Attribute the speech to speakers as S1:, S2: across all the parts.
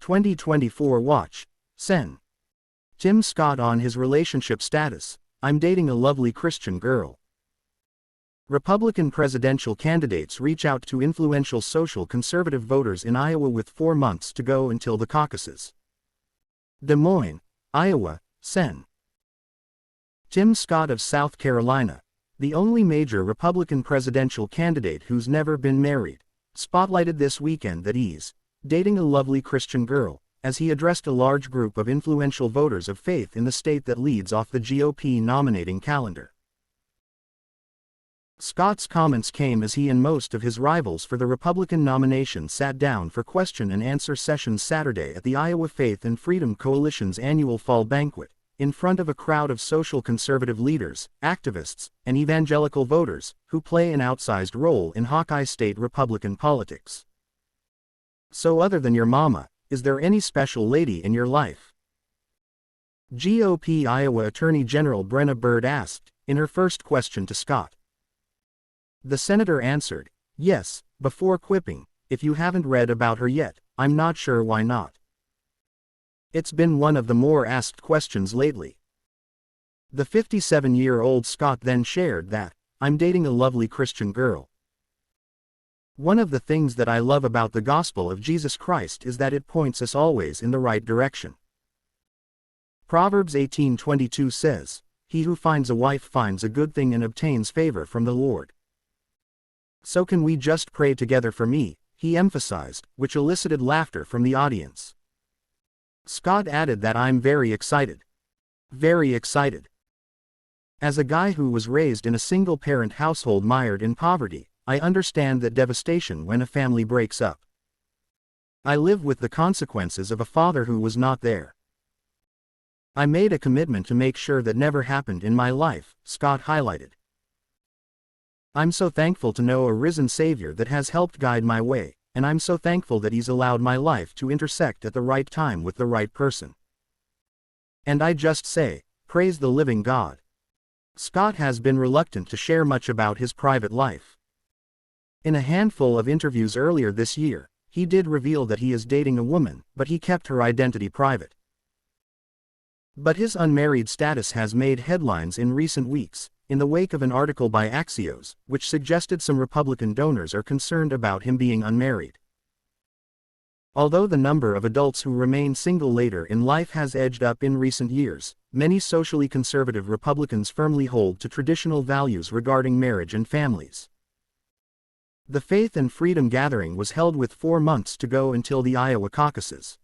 S1: 2024 Watch. Sen. Tim Scott on his relationship status. I'm dating a lovely Christian girl. Republican presidential candidates reach out to influential social conservative voters in Iowa with 4 months to go until the caucuses. Des Moines, Iowa. Sen. Tim Scott of South Carolina, the only major Republican presidential candidate who's never been married, spotlighted this weekend that he's dating a lovely Christian girl, as he addressed a large group of influential voters of faith in the state that leads off the GOP nominating calendar. Scott's comments came as he and most of his rivals for the Republican nomination sat down for question and answer sessions Saturday at the Iowa Faith and Freedom Coalition's annual fall banquet, in front of a crowd of social conservative leaders, activists, and evangelical voters, who play an outsized role in Hawkeye State Republican politics. So other than your mama, is there any special lady in your life? GOP Iowa Attorney General Brenna Bird asked, in her first question to Scott. The senator answered, yes, before quipping, if you haven't read about her yet, I'm not sure why not. It's been one of the more asked questions lately. The 57-year-old Scott then shared that, I'm dating a lovely Christian girl. One of the things that I love about the gospel of Jesus Christ is that it points us always in the right direction. Proverbs 18:22 says, he who finds a wife finds a good thing and obtains favor from the Lord. So can we just pray together for me, he emphasized, which elicited laughter from the audience. Scott added that I'm very excited. Very excited. As a guy who was raised in a single-parent household mired in poverty, I understand that devastation when a family breaks up. I live with the consequences of a father who was not there. I made a commitment to make sure that never happened in my life, Scott highlighted. I'm so thankful to know a risen Savior that has helped guide my way, and I'm so thankful that He's allowed my life to intersect at the right time with the right person. And I just say, praise the living God. Scott has been reluctant to share much about his private life. In a handful of interviews earlier this year, he did reveal that he is dating a woman, but he kept her identity private. But his unmarried status has made headlines in recent weeks, in the wake of an article by Axios, which suggested some Republican donors are concerned about him being unmarried. Although the number of adults who remain single later in life has edged up in recent years, many socially conservative Republicans firmly hold to traditional values regarding marriage and families. The Faith and Freedom gathering was held with 4 months to go until the Iowa caucuses.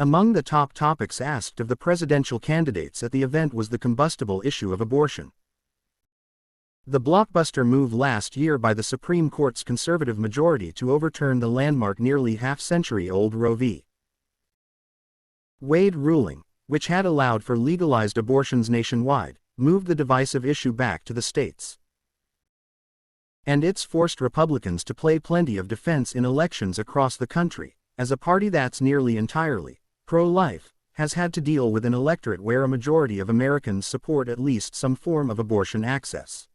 S1: Among the top topics asked of the presidential candidates at the event was the combustible issue of abortion. The blockbuster move last year by the Supreme Court's conservative majority to overturn the landmark nearly half-century-old Roe v. Wade ruling, which had allowed for legalized abortions nationwide, moved the divisive issue back to the states. And it's forced Republicans to play plenty of defense in elections across the country, as a party that's nearly entirely pro-life has had to deal with an electorate where a majority of Americans support at least some form of abortion access.